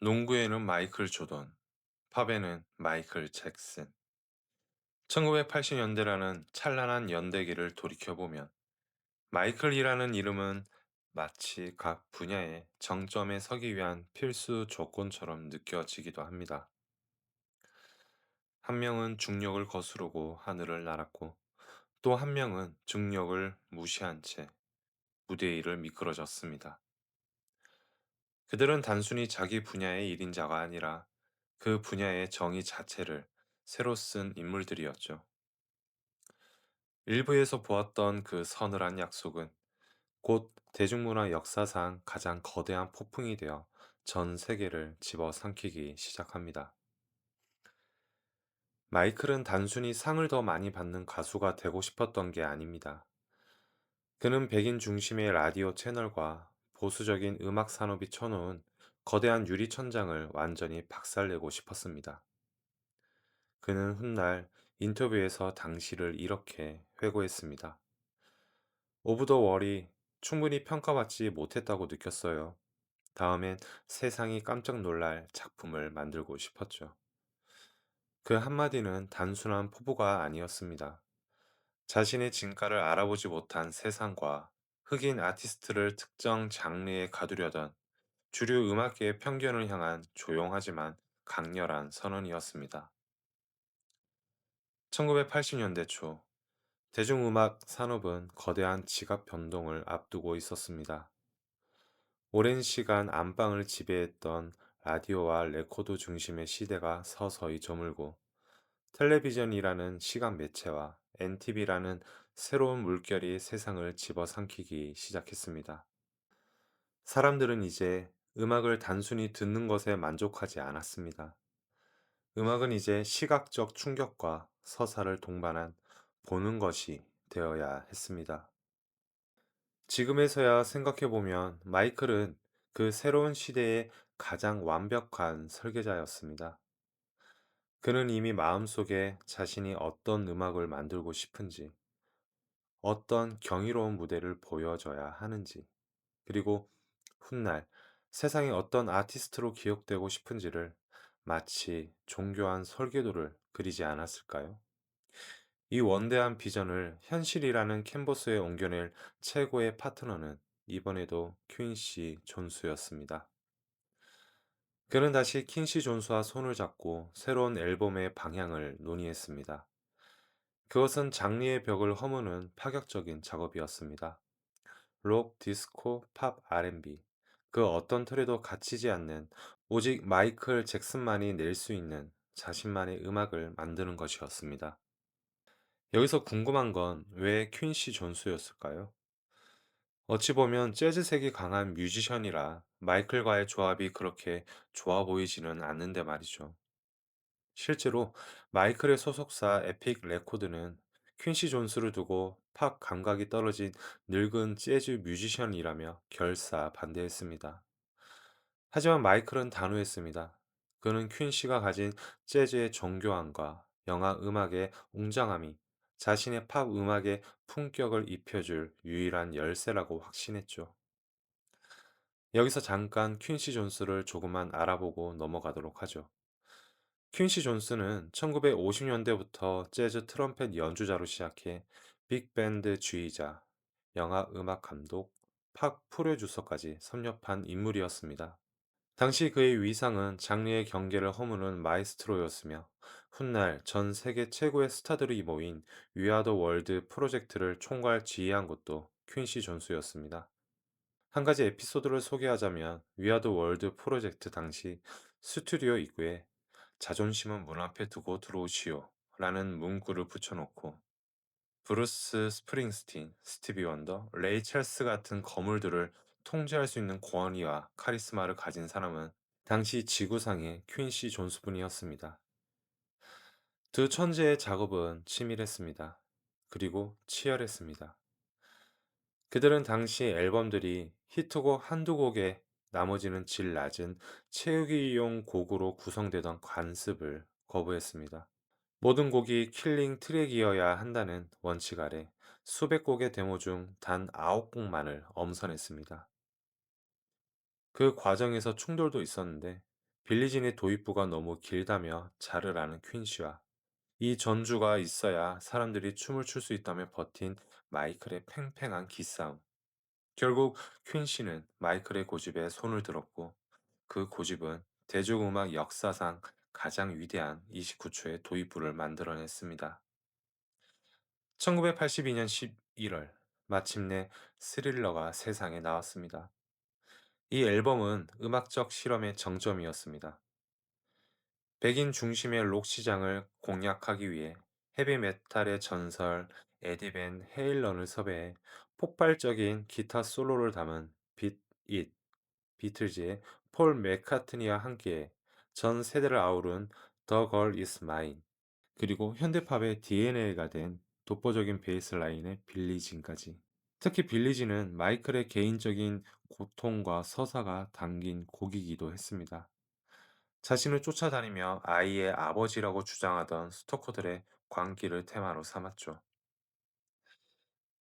농구에는 마이클 조던, 팝에는 마이클 잭슨. 1980년대라는 찬란한 연대기를 돌이켜보면 마이클이라는 이름은 마치 각 분야의 정점에 서기 위한 필수 조건처럼 느껴지기도 합니다. 한 명은 중력을 거스르고 하늘을 날았고 또 한 명은 중력을 무시한 채 무대 위를 미끄러졌습니다. 그들은 단순히 자기 분야의 일인자가 아니라 그 분야의 정의 자체를 새로 쓴 인물들이었죠. 일부에서 보았던 그 서늘한 약속은 곧 대중문화 역사상 가장 거대한 폭풍이 되어 전 세계를 집어삼키기 시작합니다. 마이클은 단순히 상을 더 많이 받는 가수가 되고 싶었던 게 아닙니다. 그는 백인 중심의 라디오 채널과 보수적인 음악 산업이 쳐놓은 거대한 유리천장을 완전히 박살내고 싶었습니다. 그는 훗날 인터뷰에서 당시를 이렇게 회고했습니다. 오브 더 월이 충분히 평가받지 못했다고 느꼈어요. 다음엔 세상이 깜짝 놀랄 작품을 만들고 싶었죠. 그 한마디는 단순한 포부가 아니었습니다. 자신의 진가를 알아보지 못한 세상과 흑인 아티스트를 특정 장르에 가두려던 주류 음악계의 편견을 향한 조용하지만 강렬한 선언이었습니다. 1980년대 초 대중음악 산업은 거대한 지각 변동을 앞두고 있었습니다. 오랜 시간 안방을 지배했던 라디오와 레코드 중심의 시대가 서서히 저물고 텔레비전이라는 시각 매체와 NTV라는 새로운 물결이 세상을 집어삼키기 시작했습니다. 사람들은 이제 음악을 단순히 듣는 것에 만족하지 않았습니다. 음악은 이제 시각적 충격과 서사를 동반한 보는 것이 되어야 했습니다. 지금에서야 생각해보면 마이클은 그 새로운 시대의 가장 완벽한 설계자였습니다. 그는 이미 마음속에 자신이 어떤 음악을 만들고 싶은지, 어떤 경이로운 무대를 보여줘야 하는지, 그리고 훗날 세상에 어떤 아티스트로 기억되고 싶은지를 마치 종교한 설계도를 그리지 않았을까요? 이 원대한 비전을 현실이라는 캔버스에 옮겨낼 최고의 파트너는 이번에도 퀸시 존스였습니다. 그는 다시 퀸시 존스와 손을 잡고 새로운 앨범의 방향을 논의했습니다. 그것은 장르의 벽을 허무는 파격적인 작업이었습니다. 록, 디스코, 팝, R&B. 그 어떤 틀에도 갇히지 않는 오직 마이클 잭슨만이 낼 수 있는 자신만의 음악을 만드는 것이었습니다. 여기서 궁금한 건 왜 퀸시 존스였을까요? 어찌 보면 재즈색이 강한 뮤지션이라 마이클과의 조합이 그렇게 좋아 보이지는 않는데 말이죠. 실제로 마이클의 소속사 에픽 레코드는 퀸시 존스를 두고 팝 감각이 떨어진 늙은 재즈 뮤지션이라며 결사 반대했습니다. 하지만 마이클은 단호했습니다. 그는 퀸시가 가진 재즈의 정교함과 영화 음악의 웅장함이 자신의 팝 음악에 품격을 입혀줄 유일한 열쇠라고 확신했죠. 여기서 잠깐 퀸시 존스를 조금만 알아보고 넘어가도록 하죠. 퀸시 존스는 1950년대부터 재즈 트럼펫 연주자로 시작해 빅밴드 지휘자, 영화 음악 감독, 팝 프로듀서까지 섭렵한 인물이었습니다. 당시 그의 위상은 장르의 경계를 허무는 마이스트로였으며 훗날 전 세계 최고의 스타들이 모인 위아더 월드 프로젝트를 총괄 지휘한 것도 퀸시 존스였습니다. 한 가지 에피소드를 소개하자면 위아더 월드 프로젝트 당시 스튜디오 입구에 자존심은 문 앞에 두고 들어오시오 라는 문구를 붙여놓고 브루스 스프링스틴, 스티비 원더, 레이 첼스 같은 거물들을 통제할 수 있는 권위와 카리스마를 가진 사람은 당시 지구상의 퀸시 존스뿐이었습니다. 두 천재의 작업은 치밀했습니다. 그리고 치열했습니다. 그들은 당시 앨범들이 히트곡 한두 곡에 나머지는 질 낮은 채우기용 곡으로 구성되던 관습을 거부했습니다. 모든 곡이 킬링 트랙이어야 한다는 원칙 아래 수백 곡의 데모 중 단 9곡만을 엄선했습니다. 그 과정에서 충돌도 있었는데 빌리진의 도입부가 너무 길다며 자를 아는 퀸시와 이 전주가 있어야 사람들이 춤을 출 수 있다며 버틴 마이클의 팽팽한 기싸움. 결국 퀸시는 마이클의 고집에 손을 들었고 그 고집은 대중음악 역사상 가장 위대한 29초의 도입부를 만들어냈습니다. 1982년 11월 마침내 스릴러가 세상에 나왔습니다. 이 앨범은 음악적 실험의 정점이었습니다. 백인 중심의 록 시장을 공략하기 위해 헤비메탈의 전설 에디 밴 헤일런을 섭외해 폭발적인 기타 솔로를 담은 빛 잇, 비틀즈의 폴 맥카트니와 함께 전 세대를 아우른 The Girl Is Mine, 그리고 현대팝의 DNA가 된 독보적인 베이스 라인의 빌리진까지. 특히 빌리진은 마이클의 개인적인 고통과 서사가 담긴 곡이기도 했습니다. 자신을 쫓아다니며 아이의 아버지라고 주장하던 스토커들의 광기를 테마로 삼았죠.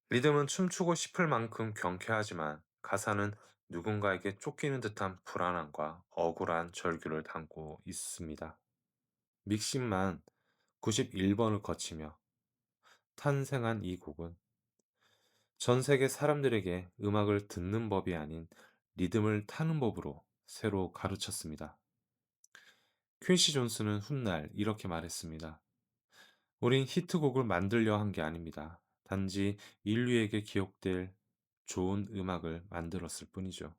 리듬은 춤추고 싶을 만큼 경쾌하지만 가사는 누군가에게 쫓기는 듯한 불안함과 억울한 절규를 담고 있습니다. 믹싱만 91번을 거치며 탄생한 이 곡은 전 세계 사람들에게 음악을 듣는 법이 아닌 리듬을 타는 법으로 새로 가르쳤습니다. 퀸시 존스는 훗날 이렇게 말했습니다. 우린 히트곡을 만들려 한 게 아닙니다. 단지 인류에게 기억될 좋은 음악을 만들었을 뿐이죠.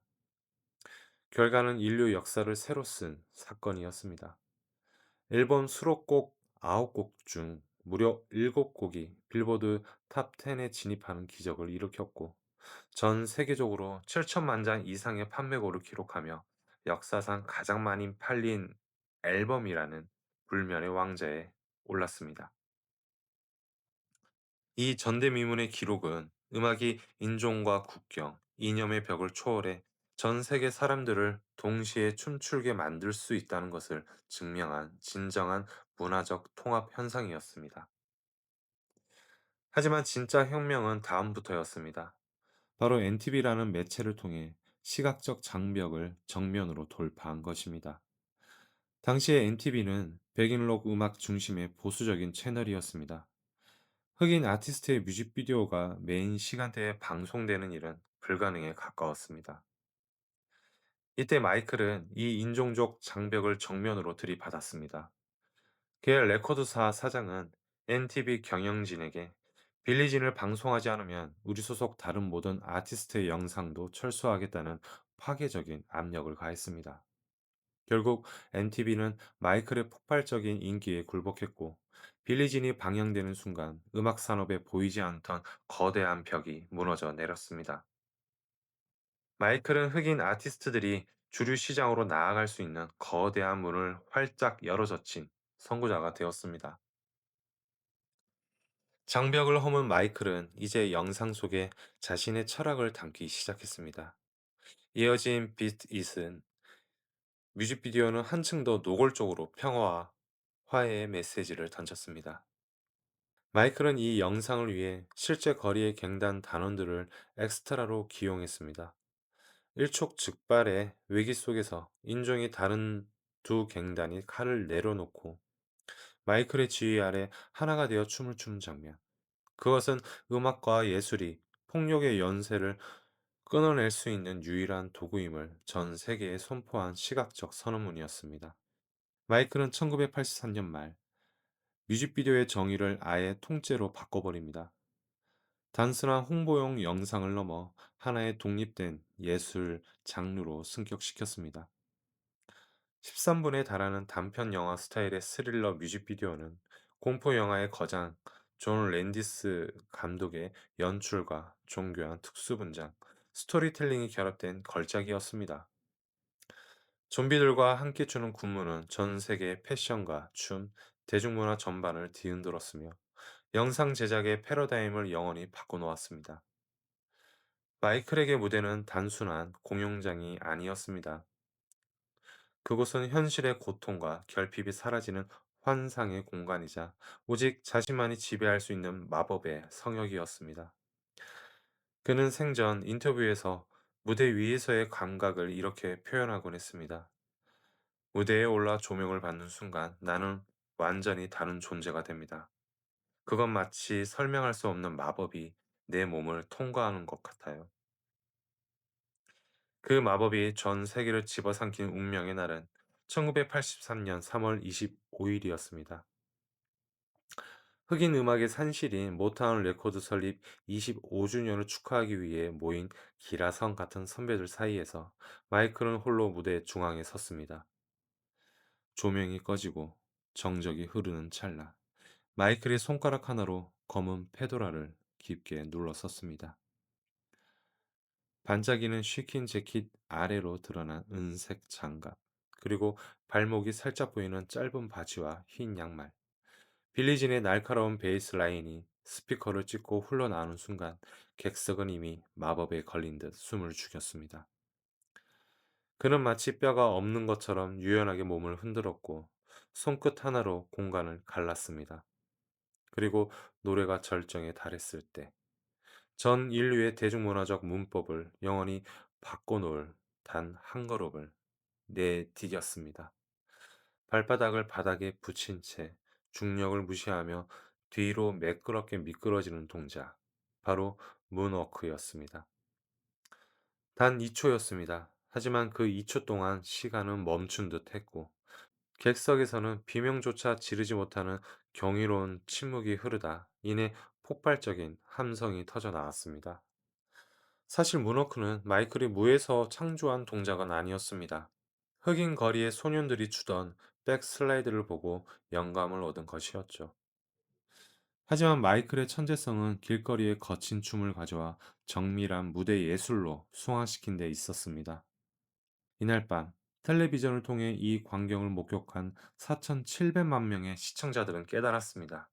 결과는 인류 역사를 새로 쓴 사건이었습니다. 앨범 수록곡 9곡 중 무려 7곡이 빌보드 탑 10에 진입하는 기적을 일으켰고, 전 세계적으로 7천만 장 이상의 판매고를 기록하며 역사상 가장 많이 팔린 앨범이라는 불면의 왕좌에 올랐습니다. 이 전대미문의 기록은 음악이 인종과 국경, 이념의 벽을 초월해 전 세계 사람들을 동시에 춤추게 만들 수 있다는 것을 증명한 진정한 문화적 통합 현상이었습니다. 하지만 진짜 혁명은 다음부터였습니다. 바로 NTV라는 매체를 통해 시각적 장벽을 정면으로 돌파한 것입니다. 당시의 NTV는 백인록 음악 중심의 보수적인 채널이었습니다. 흑인 아티스트의 뮤직비디오가 메인 시간대에 방송되는 일은 불가능에 가까웠습니다. 이때 마이클은 이 인종적 장벽을 정면으로 들이받았습니다. 그의 레코드사 사장은 NTV 경영진에게 빌리진을 방송하지 않으면 우리 소속 다른 모든 아티스트의 영상도 철수하겠다는 파괴적인 압력을 가했습니다. 결국 NTV는 마이클의 폭발적인 인기에 굴복했고, 빌리진이 방영되는 순간 음악 산업에 보이지 않던 거대한 벽이 무너져 내렸습니다. 마이클은 흑인 아티스트들이 주류 시장으로 나아갈 수 있는 거대한 문을 활짝 열어젖힌 선구자가 되었습니다. 장벽을 허문 마이클은 이제 영상 속에 자신의 철학을 담기 시작했습니다. 이어진 비트 잇은 뮤직비디오는 한층 더 노골적으로 평화와 화해의 메시지를 던졌습니다. 마이클은 이 영상을 위해 실제 거리의 갱단 단원들을 엑스트라로 기용했습니다. 일촉즉발의 위기 속에서 인종이 다른 두 갱단이 칼을 내려놓고 마이클의 지휘 아래 하나가 되어 춤을 추는 장면. 그것은 음악과 예술이 폭력의 연쇄를 끊어낼 수 있는 유일한 도구임을 전 세계에 선포한 시각적 선언문이었습니다. 마이클은 1983년 말 뮤직비디오의 정의를 아예 통째로 바꿔버립니다. 단순한 홍보용 영상을 넘어 하나의 독립된 예술 장르로 승격시켰습니다. 13분에 달하는 단편 영화 스타일의 스릴러 뮤직비디오는 공포 영화의 거장 존 랜디스 감독의 연출과 정교한 특수분장, 스토리텔링이 결합된 걸작이었습니다. 좀비들과 함께 추는 군무는 전 세계의 패션과 춤, 대중문화 전반을 뒤흔들었으며 영상 제작의 패러다임을 영원히 바꿔놓았습니다. 마이클에게 무대는 단순한 공연장이 아니었습니다. 그곳은 현실의 고통과 결핍이 사라지는 환상의 공간이자 오직 자신만이 지배할 수 있는 마법의 성역이었습니다. 그는 생전 인터뷰에서 무대 위에서의 감각을 이렇게 표현하곤 했습니다. 무대에 올라 조명을 받는 순간 나는 완전히 다른 존재가 됩니다. 그건 마치 설명할 수 없는 마법이 내 몸을 통과하는 것 같아요. 그 마법이 전 세계를 집어삼킨 운명의 날은 1983년 3월 25일이었습니다. 흑인 음악의 산실인 모타운 레코드 설립 25주년을 축하하기 위해 모인 기라성 같은 선배들 사이에서 마이클은 홀로 무대 중앙에 섰습니다. 조명이 꺼지고 정적이 흐르는 찰나 마이클이 손가락 하나로 검은 페도라를 깊게 눌렀었습니다. 반짝이는 쉬킨 재킷 아래로 드러난 은색 장갑, 그리고 발목이 살짝 보이는 짧은 바지와 흰 양말. 빌리진의 날카로운 베이스 라인이 스피커를 찍고 흘러나오는 순간 객석은 이미 마법에 걸린 듯 숨을 죽였습니다. 그는 마치 뼈가 없는 것처럼 유연하게 몸을 흔들었고 손끝 하나로 공간을 갈랐습니다. 그리고 노래가 절정에 달했을 때 전 인류의 대중문화적 문법을 영원히 바꿔놓을 단 한 걸음을 내디뎠습니다. 발바닥을 바닥에 붙인 채 중력을 무시하며 뒤로 매끄럽게 미끄러지는 동작. 바로 문워크였습니다. 단 2초였습니다. 하지만 그 2초 동안 시간은 멈춘 듯 했고, 객석에서는 비명조차 지르지 못하는 경이로운 침묵이 흐르다 이내 폭발적인 함성이 터져 나왔습니다. 사실 문워크는 마이클이 무에서 창조한 동작은 아니었습니다. 흑인 거리의 소년들이 추던 백슬라이드를 보고 영감을 얻은 것이었죠. 하지만 마이클의 천재성은 길거리에 거친 춤을 가져와 정밀한 무대 예술로 숭화시킨 데 있었습니다. 이날 밤 텔레비전을 통해 이 광경을 목격한 4,700만 명의 시청자들은 깨달았습니다.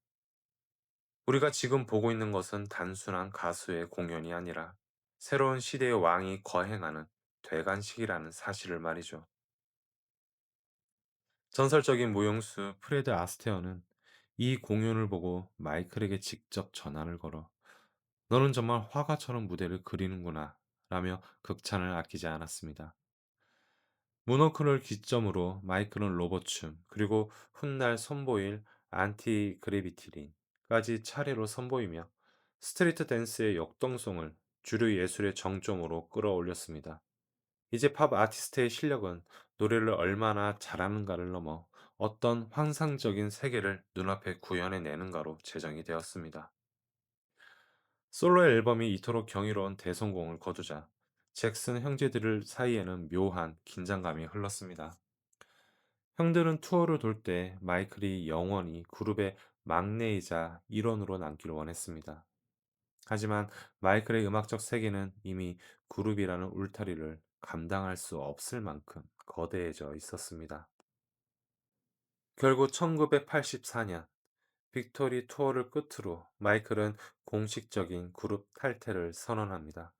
우리가 지금 보고 있는 것은 단순한 가수의 공연이 아니라 새로운 시대의 왕이 거행하는 되관식이라는 사실을 말이죠. 전설적인 무용수 프레드 아스테어는 이 공연을 보고 마이클에게 직접 전화를 걸어 너는 정말 화가처럼 무대를 그리는구나 라며 극찬을 아끼지 않았습니다. 문워크를 기점으로 마이클은 로봇춤 그리고 훗날 선보일 안티 그래비티린까지 차례로 선보이며 스트리트 댄스의 역동성을 주류 예술의 정점으로 끌어올렸습니다. 이제 팝 아티스트의 실력은 노래를 얼마나 잘하는가를 넘어 어떤 환상적인 세계를 눈앞에 구현해내는가로 제정이 되었습니다. 솔로 앨범이 이토록 경이로운 대성공을 거두자 잭슨 형제들 사이에는 묘한 긴장감이 흘렀습니다. 형들은 투어를 돌 때 마이클이 영원히 그룹의 막내이자 일원으로 남기를 원했습니다. 하지만 마이클의 음악적 세계는 이미 그룹이라는 울타리를 감당할 수 없을 만큼 거대해져 있었습니다. 결국 1984년 빅토리 투어를 끝으로 마이클은 공식적인 그룹 탈퇴를 선언합니다.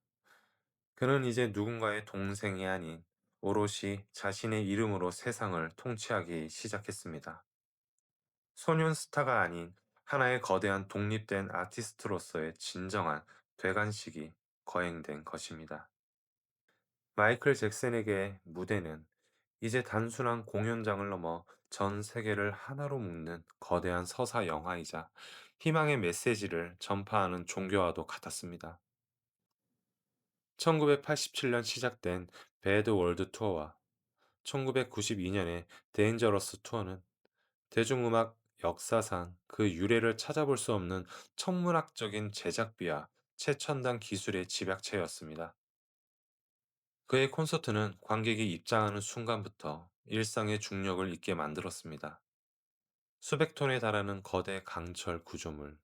그는 이제 누군가의 동생이 아닌 오롯이 자신의 이름으로 세상을 통치하기 시작했습니다. 소년 스타가 아닌 하나의 거대한 독립된 아티스트로서의 진정한 되관식이 거행된 것입니다. 마이클 잭슨에게 무대는 이제 단순한 공연장을 넘어 전 세계를 하나로 묶는 거대한 서사 영화이자 희망의 메시지를 전파하는 종교와도 같았습니다. 1987년 시작된 배드 월드 투어와 1992년의 데인저러스 투어는 대중음악 역사상 그 유래를 찾아볼 수 없는 천문학적인 제작비와 최첨단 기술의 집약체였습니다. 그의 콘서트는 관객이 입장하는 순간부터 일상의 중력을 잊게 만들었습니다. 수백 톤에 달하는 거대 강철 구조물,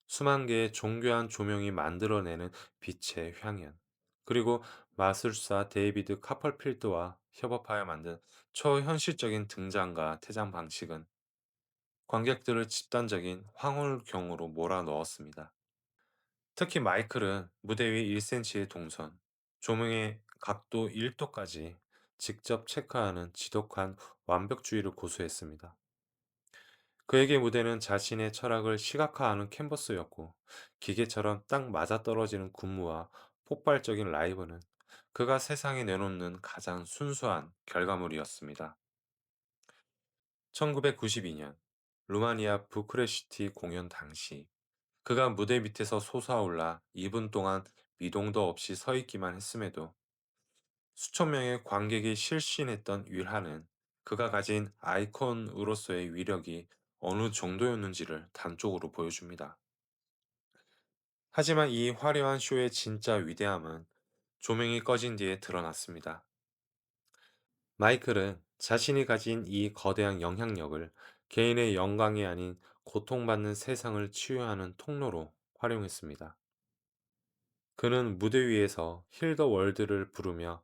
수만 개의 정교한 조명이 만들어내는 빛의 향연, 그리고 마술사 데이비드 카퍼필드와 협업하여 만든 초현실적인 등장과 퇴장 방식은 관객들을 집단적인 황홀경으로 몰아넣었습니다. 특히 마이클은 무대 위 1cm의 동선, 조명의 각도 1도까지 직접 체크하는 지독한 완벽주의를 고수했습니다. 그에게 무대는 자신의 철학을 시각화하는 캔버스였고, 기계처럼 딱 맞아떨어지는 군무와 폭발적인 라이브는 그가 세상에 내놓는 가장 순수한 결과물이었습니다. 1992년 루마니아 부크레슈티 공연 당시 그가 무대 밑에서 솟아올라 2분 동안 미동도 없이 서 있기만 했음에도 수천 명의 관객이 실신했던 윌하는 그가 가진 아이콘으로서의 위력이 어느 정도였는지를 단적으로 보여줍니다. 하지만 이 화려한 쇼의 진짜 위대함은 조명이 꺼진 뒤에 드러났습니다. 마이클은 자신이 가진 이 거대한 영향력을 개인의 영광이 아닌 고통받는 세상을 치유하는 통로로 활용했습니다. 그는 무대 위에서 힐 더 월드를 부르며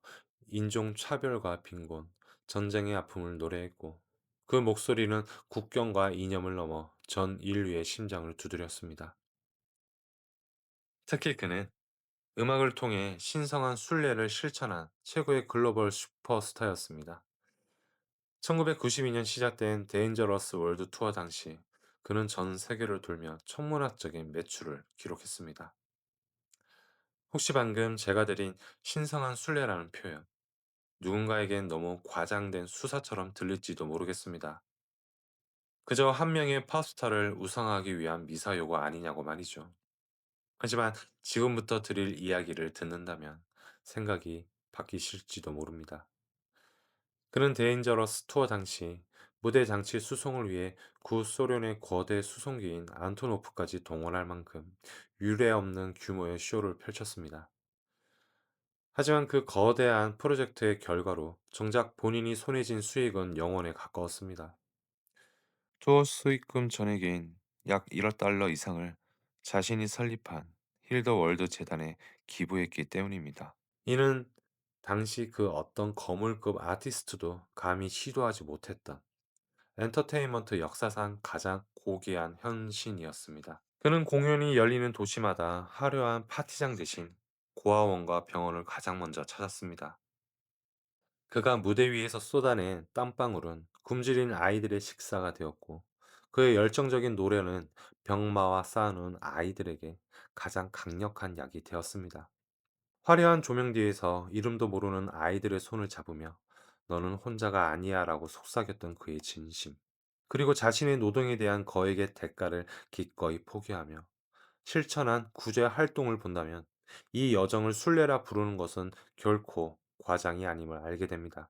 인종 차별과 빈곤, 전쟁의 아픔을 노래했고 그 목소리는 국경과 이념을 넘어 전 인류의 심장을 두드렸습니다. 특히 그는 음악을 통해 신성한 순례를 실천한 최고의 글로벌 슈퍼스타였습니다. 1992년 시작된 데인저러스 월드 투어 당시 그는 전 세계를 돌며 천문학적인 매출을 기록했습니다. 혹시 방금 제가 드린 신성한 순례라는 표현, 누군가에겐 너무 과장된 수사처럼 들릴지도 모르겠습니다. 그저 한 명의 팝스타를 우상하기 위한 미사여구 아니냐고 말이죠. 하지만 지금부터 드릴 이야기를 듣는다면 생각이 바뀌실지도 모릅니다. 그는 데인저러스 투어 당시 무대 장치 수송을 위해 구소련의 거대 수송기인 안토노프까지 동원할 만큼 유례없는 규모의 쇼를 펼쳤습니다. 하지만 그 거대한 프로젝트의 결과로 정작 본인이 손에 쥔 수익은 영원에 가까웠습니다. 투어 수익금 전액인 약 1억 달러 이상을 자신이 설립한 힐더 월드 재단에 기부했기 때문입니다. 이는 당시 그 어떤 거물급 아티스트도 감히 시도하지 못했던 엔터테인먼트 역사상 가장 고귀한 헌신이었습니다. 그는 공연이 열리는 도시마다 화려한 파티장 대신 고아원과 병원을 가장 먼저 찾았습니다. 그가 무대 위에서 쏟아낸 땀방울은 굶주린 아이들의 식사가 되었고 그의 열정적인 노래는 병마와 싸우는 아이들에게 가장 강력한 약이 되었습니다. 화려한 조명 뒤에서 이름도 모르는 아이들의 손을 잡으며 너는 혼자가 아니야 라고 속삭였던 그의 진심. 그리고 자신의 노동에 대한 거액의 대가를 기꺼이 포기하며 실천한 구제 활동을 본다면 이 여정을 순례라 부르는 것은 결코 과장이 아님을 알게 됩니다.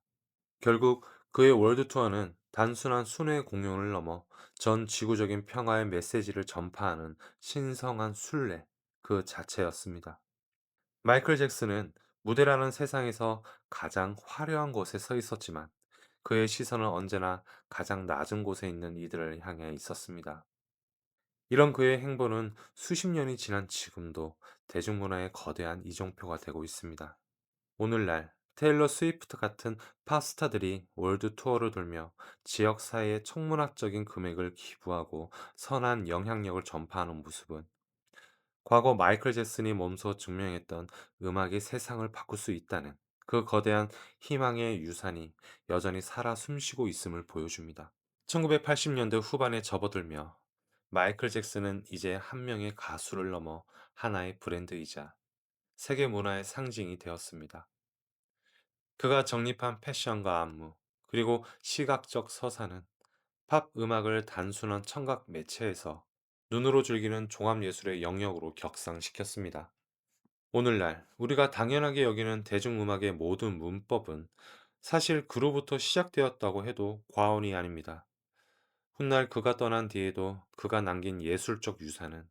결국 그의 월드 투어는 단순한 순회 공연을 넘어 전 지구적인 평화의 메시지를 전파하는 신성한 순례 그 자체였습니다. 마이클 잭슨은 무대라는 세상에서 가장 화려한 곳에 서 있었지만 그의 시선은 언제나 가장 낮은 곳에 있는 이들을 향해 있었습니다. 이런 그의 행보는 수십 년이 지난 지금도 대중문화의 거대한 이정표가 되고 있습니다. 오늘날 테일러 스위프트 같은 팝스타들이 월드 투어를 돌며 지역 사회에 천문학적인 금액을 기부하고 선한 영향력을 전파하는 모습은 과거 마이클 잭슨이 몸소 증명했던 음악이 세상을 바꿀 수 있다는 그 거대한 희망의 유산이 여전히 살아 숨쉬고 있음을 보여줍니다. 1980년대 후반에 접어들며 마이클 잭슨은 이제 한 명의 가수를 넘어 하나의 브랜드이자 세계 문화의 상징이 되었습니다. 그가 정립한 패션과 안무, 그리고 시각적 서사는 팝 음악을 단순한 청각 매체에서 눈으로 즐기는 종합예술의 영역으로 격상시켰습니다. 오늘날 우리가 당연하게 여기는 대중음악의 모든 문법은 사실 그로부터 시작되었다고 해도 과언이 아닙니다. 훗날 그가 떠난 뒤에도 그가 남긴 예술적 유산은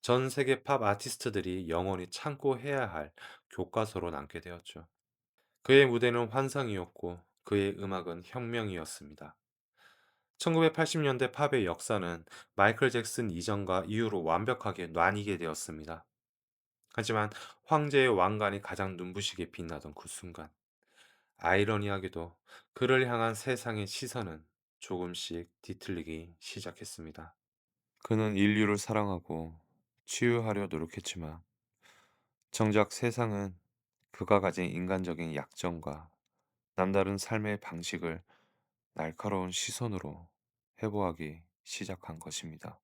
전 세계 팝 아티스트들이 영원히 참고해야 할 교과서로 남게 되었죠. 그의 무대는 환상이었고 그의 음악은 혁명이었습니다. 1980년대 팝의 역사는 마이클 잭슨 이전과 이후로 완벽하게 나뉘게 되었습니다. 하지만 황제의 왕관이 가장 눈부시게 빛나던 그 순간, 아이러니하게도 그를 향한 세상의 시선은 조금씩 뒤틀리기 시작했습니다. 그는 인류를 사랑하고 치유하려 노력했지만 정작 세상은 그가 가진 인간적인 약점과 남다른 삶의 방식을 날카로운 시선으로 해부하기 시작한 것입니다.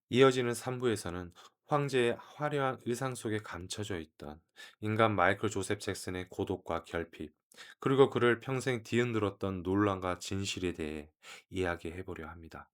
이어지는 3부에서는 황제의 화려한 의상 속에 감춰져 있던 인간 마이클 조셉 잭슨의 고독과 결핍, 그리고 그를 평생 뒤흔들었던 논란과 진실에 대해 이야기해 보려 합니다.